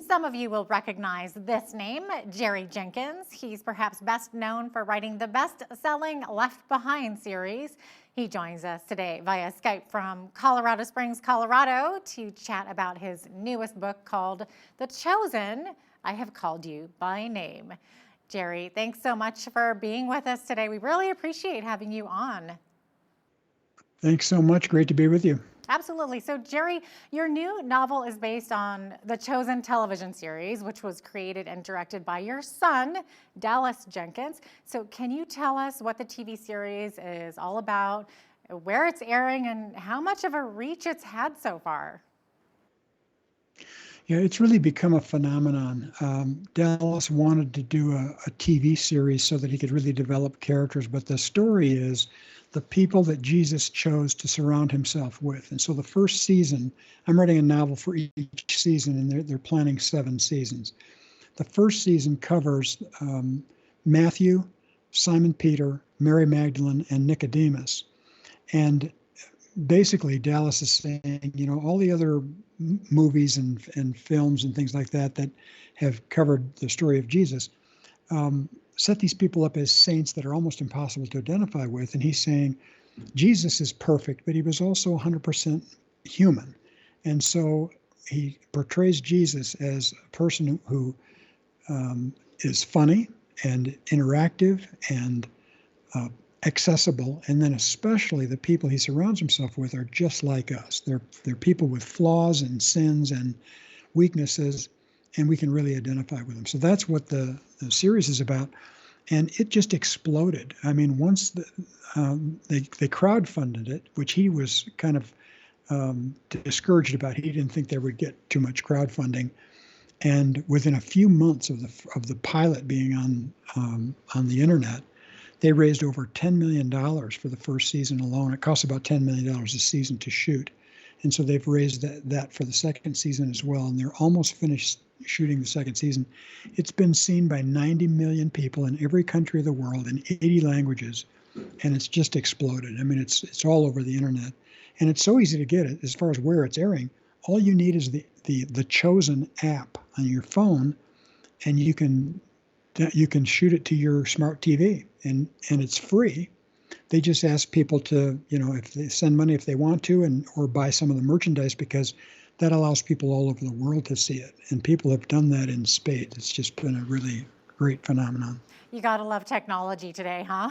Some of you will recognize this name, Jerry Jenkins. He's perhaps best known for writing the best-selling Left Behind series. He joins us today via Skype from Colorado Springs, Colorado, to chat about his newest book called The Chosen, I Have Called You by Name. Jerry, thanks so much for being with us today. We really appreciate having you on. Thanks so much. Great to be with you. Absolutely. So, Jerry, your new novel is based on the Chosen television series, which was created and directed by your son, Dallas Jenkins. So, can you tell us what the TV series is all about, where it's airing, and how much of a reach it's had so far? Yeah, it's really become a phenomenon. Dallas wanted to do a TV series so that he could really develop characters, but the story is the people that Jesus chose to surround himself with. And so the first season, I'm writing a novel for each season, and they're planning 7 seasons. The first season covers Matthew, Simon Peter, Mary Magdalene, and Nicodemus. And basically, Dallas is saying, all the other movies and films and things like that have covered the story of Jesus, set these people up as saints that are almost impossible to identify with. And he's saying Jesus is perfect, but he was also 100% human. And so he portrays Jesus as a person who is funny and interactive and accessible, and then especially the people he surrounds himself with are just like us. They're people with flaws and sins and weaknesses, and we can really identify with them. So that's what the series is about, and it just exploded. I mean, once they crowdfunded it, which he was kind of discouraged about. He didn't think they would get too much crowdfunding, and within a few months of the pilot being on the internet, they raised over $10 million for the first season alone. It costs about $10 million a season to shoot. And so they've raised that for the second season as well. And they're almost finished shooting the second season. It's been seen by 90 million people in every country of the world in 80 languages. And it's just exploded. I mean, it's all over the internet. And it's so easy to get it as far as where it's airing. All you need is the Chosen app on your phone, and you can shoot it to your smart TV, and it's free. They just ask people to, if they send money if they want to, or buy some of the merchandise, because that allows people all over the world to see it. And people have done that in spades. It's just been a really great phenomenon. You got to love technology today, huh?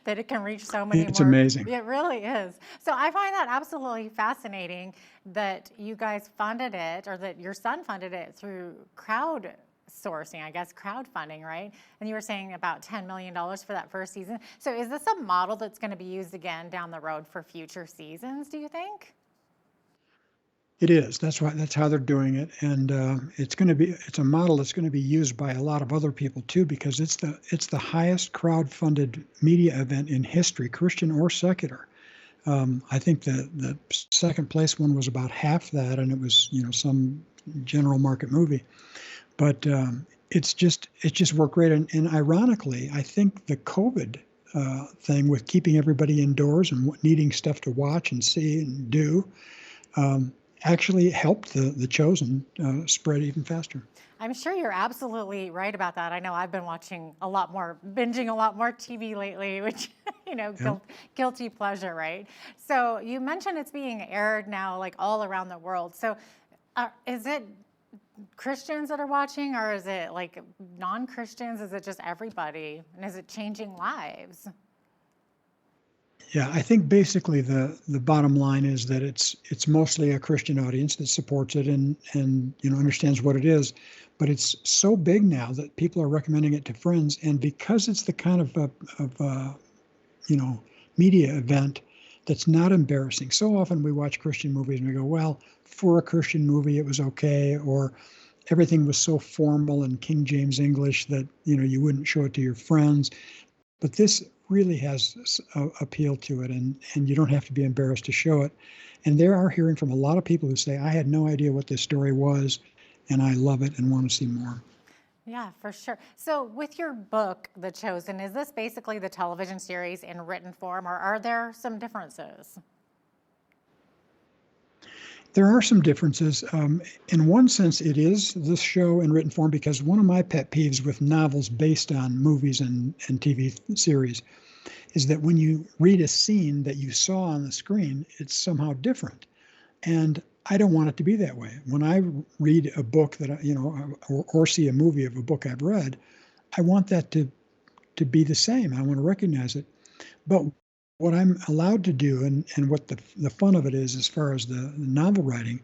that it can reach so many more. It's amazing. It really is. So I find that absolutely fascinating that you guys funded it, or that your son funded it through crowdsourcing, I guess, crowdfunding, right? And you were saying about $10 million for that first season. So is this a model that's going to be used again down the road for future seasons, do you think? It is. That's how they're doing it, and it's a model that's going to be used by a lot of other people too, because it's the highest crowd-funded media event in history, Christian or secular. I think the second place one was about half that, and it was some general market movie. But it's just worked great. And ironically, I think the COVID thing with keeping everybody indoors and needing stuff to watch and see and do actually helped the Chosen spread even faster. I'm sure you're absolutely right about that. I know I've been binging a lot more TV lately, which, guilty pleasure, right? So you mentioned it's being aired now, like all around the world. So is it Christians that are watching, or is it like non-Christians? Is it just everybody? And is it changing lives? Yeah, I think basically the bottom line is that it's mostly a Christian audience that supports it and understands what it is, but it's so big now that people are recommending it to friends, and because it's the kind of media event that's not embarrassing. So often we watch Christian movies and we go, well, for a Christian movie it was okay, or everything was so formal and King James English that you wouldn't show it to your friends. But this really has appeal to it, and you don't have to be embarrassed to show it. And they are hearing from a lot of people who say, I had no idea what this story was, and I love it and want to see more. Yeah, for sure. So with your book, The Chosen, is this basically the television series in written form, or are there some differences? There are some differences. In one sense, it is this show in written form because one of my pet peeves with novels based on movies and TV series is that when you read a scene that you saw on the screen, it's somehow different. And I don't want it to be that way. When I read a book that, or see a movie of a book I've read, I want that to be the same. I want to recognize it. But what I'm allowed to do, and what the fun of it is, as far as the novel writing,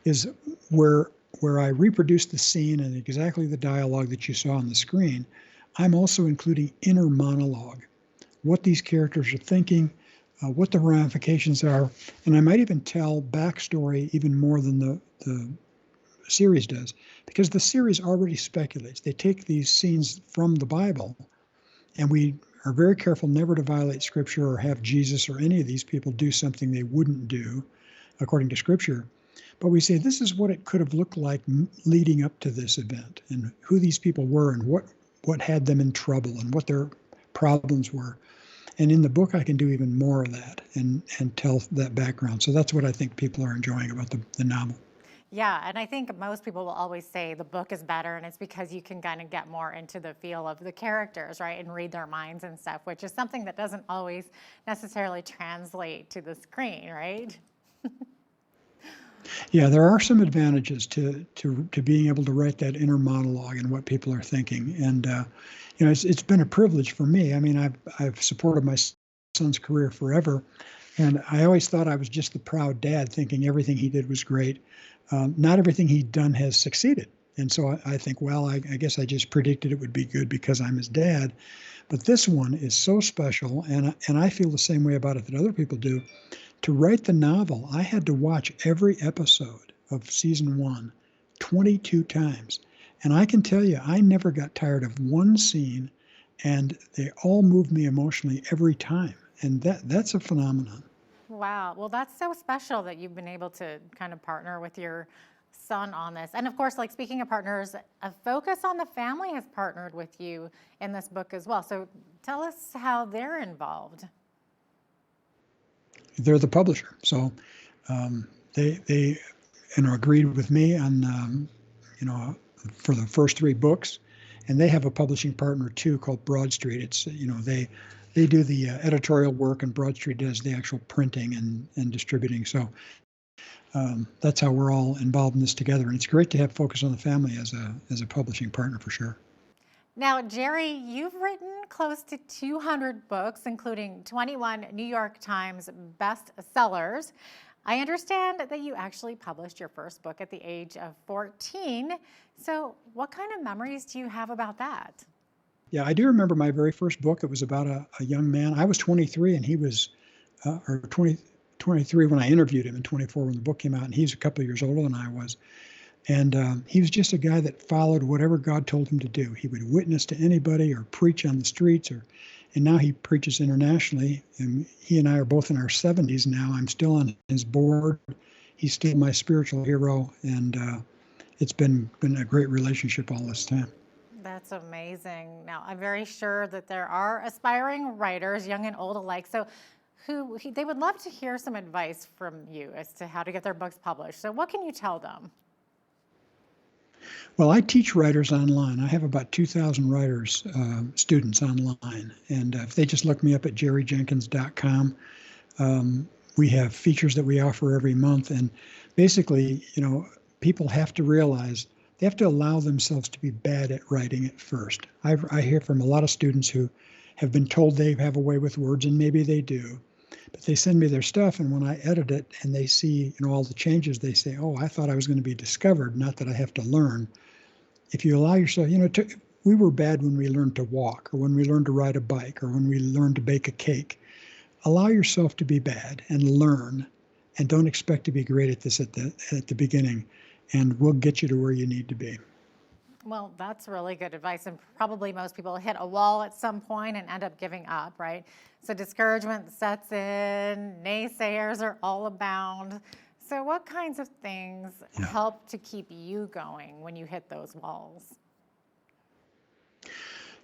is where I reproduce the scene and exactly the dialogue that you saw on the screen, I'm also including inner monologue, what these characters are thinking, what the ramifications are, and I might even tell backstory even more than the series does, because the series already speculates. They take these scenes from the Bible, and we are very careful never to violate Scripture or have Jesus or any of these people do something they wouldn't do according to Scripture. But we say this is what it could have looked like leading up to this event, and who these people were, and what had them in trouble, and what their problems were. And in the book, I can do even more of that and tell that background. So that's what I think people are enjoying about the novel. Yeah, and I think most people will always say the book is better, and it's because you can kind of get more into the feel of the characters, right, and read their minds and stuff, which is something that doesn't always necessarily translate to the screen, right? Yeah, there are some advantages to being able to write that inner monologue and what people are thinking. And it's been a privilege for me. I mean, I've supported my son's career forever, and I always thought I was just the proud dad, thinking everything he did was great. Not everything he'd done has succeeded, and so I think, well, I guess I just predicted it would be good because I'm his dad. But this one is so special, and I feel the same way about it that other people do. To write the novel, I had to watch every episode of season 1 22 times. And I can tell you, I never got tired of one scene, and they all moved me emotionally every time. And that's a phenomenon. Wow. Well, that's so special that you've been able to kind of partner with your son on this. And of course, like speaking of partners, a Focus on the Family has partnered with you in this book as well. So tell us how they're involved. They're the publisher. So they agreed with me on, for the first 3 books. And they have a publishing partner too called Broad Street. It's, they do the editorial work, and Broad Street does the actual printing and distributing. So that's how we're all involved in this together. And it's great to have Focus on the Family as a publishing partner for sure. Now, Jerry, you've written close to 200 books, including 21 New York Times bestsellers. I understand that you actually published your first book at the age of 14. So what kind of memories do you have about that? Yeah, I do remember my very first book. It was about a young man. I was 23 and he was, or 23 when I interviewed him, and 24 when the book came out. And he's a couple of years older than I was. And he was just a guy that followed whatever God told him to do. He would witness to anybody or preach on the streets, and now he preaches internationally. And he and I are both in our 70s now. I'm still on his board. He's still my spiritual hero, and it's been a great relationship all this time. That's amazing. Now, I'm very sure that there are aspiring writers, young and old alike. So they would love to hear some advice from you as to how to get their books published. So what can you tell them? Well, I teach writers online. I have about 2,000 writers, students online. And if they just look me up at jerryjenkins.com, we have features that we offer every month. And basically, people have to realize they have to allow themselves to be bad at writing at first. I hear from a lot of students who have been told they have a way with words, and maybe they do. But they send me their stuff, and when I edit it and they see, all the changes, they say, "Oh, I thought I was going to be discovered, not that I have to learn." If you allow yourself, we were bad when we learned to walk, or when we learned to ride a bike, or when we learned to bake a cake. Allow yourself to be bad and learn, and don't expect to be great at this at the beginning, and we'll get you to where you need to be. Well, that's really good advice. And probably most people hit a wall at some point and end up giving up, right? So discouragement sets in, naysayers are all abound. So what kinds of things help to keep you going when you hit those walls?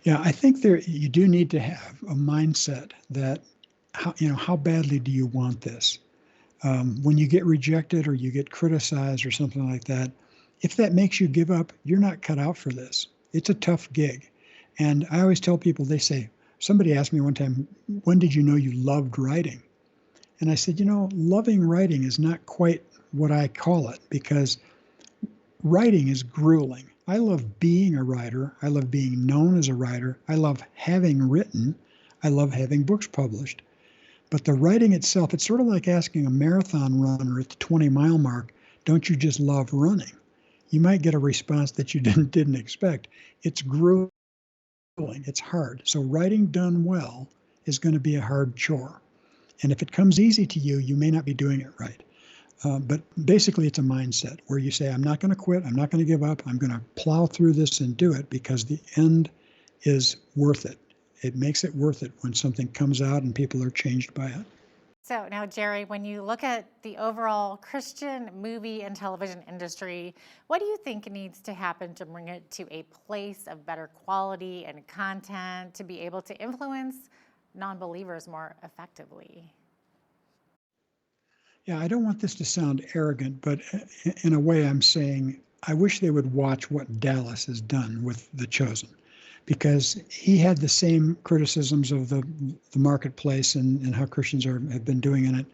Yeah, I think you do need to have a mindset that how badly do you want this? When you get rejected or you get criticized or something like that, if that makes you give up, you're not cut out for this. It's a tough gig. And I always tell people, they say, somebody asked me one time, when did you know you loved writing? And I said, loving writing is not quite what I call it, because writing is grueling. I love being a writer. I love being known as a writer. I love having written. I love having books published. But the writing itself, it's sort of like asking a marathon runner at the 20-mile mark, don't you just love running? You might get a response that you didn't expect. It's grueling. It's hard. So writing done well is going to be a hard chore. And if it comes easy to you, you may not be doing it right. But basically, it's a mindset where you say, I'm not going to quit. I'm not going to give up. I'm going to plow through this and do it, because the end is worth it. It makes it worth it when something comes out and people are changed by it. So now, Jerry, when you look at the overall Christian movie and television industry, what do you think needs to happen to bring it to a place of better quality and content to be able to influence non-believers more effectively? Yeah, I don't want this to sound arrogant, but in a way, I'm saying I wish they would watch what Dallas has done with The Chosen, because he had the same criticisms of the marketplace and how Christians have been doing in it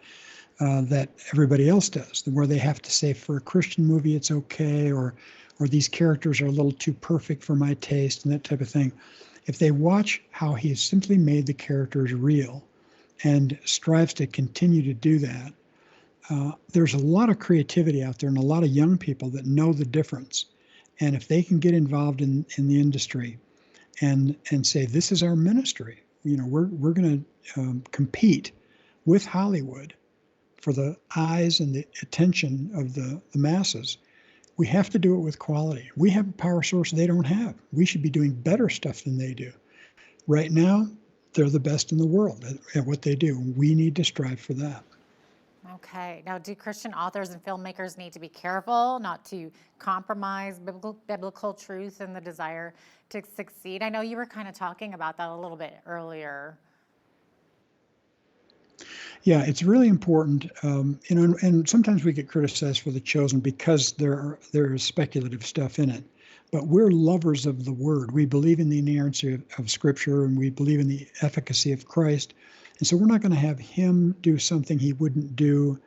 that everybody else does, where they have to say, for a Christian movie, it's okay, or these characters are a little too perfect for my taste, and that type of thing. If they watch how he has simply made the characters real and strives to continue to do that, there's a lot of creativity out there and a lot of young people that know the difference. And if they can get involved in the industry and say, this is our ministry, we're going to compete with Hollywood for the eyes and the attention of the masses, we have to do it with quality. We have a power source they don't have. We should be doing better stuff than they do. Right now, they're the best in the world at what they do. We need to strive for that. Okay. Now, do Christian authors and filmmakers need to be careful not to compromise biblical truth and the desire to succeed? I know you were kind of talking about that a little bit earlier. Yeah, it's really important, and sometimes we get criticized for The Chosen because there is speculative stuff in it. But we're lovers of the Word. We believe in the inerrancy of Scripture, and we believe in the efficacy of Christ. And so we're not going to have him do something he wouldn't do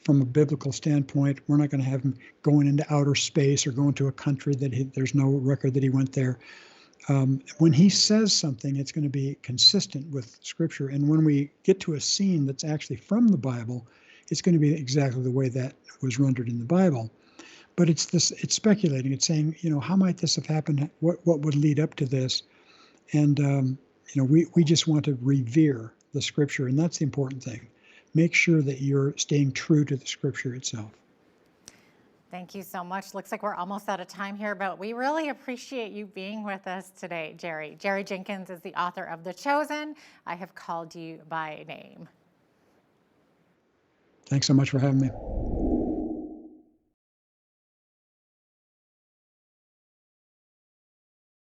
from a biblical standpoint. We're not going to have him going into outer space or going to a country that there's no record that he went there. When he says something, it's going to be consistent with Scripture. And when we get to a scene that's actually from the Bible, it's going to be exactly the way that was rendered in the Bible. But it's speculating. It's saying, how might this have happened? What would lead up to this? And we just want to revere the Scripture, and that's the important thing. Make sure that you're staying true to the Scripture itself. Thank you so much. Looks like we're almost out of time here, but we really appreciate you being with us today, Jerry. Jerry Jenkins is the author of The Chosen. I have called you by name. Thanks so much for having me.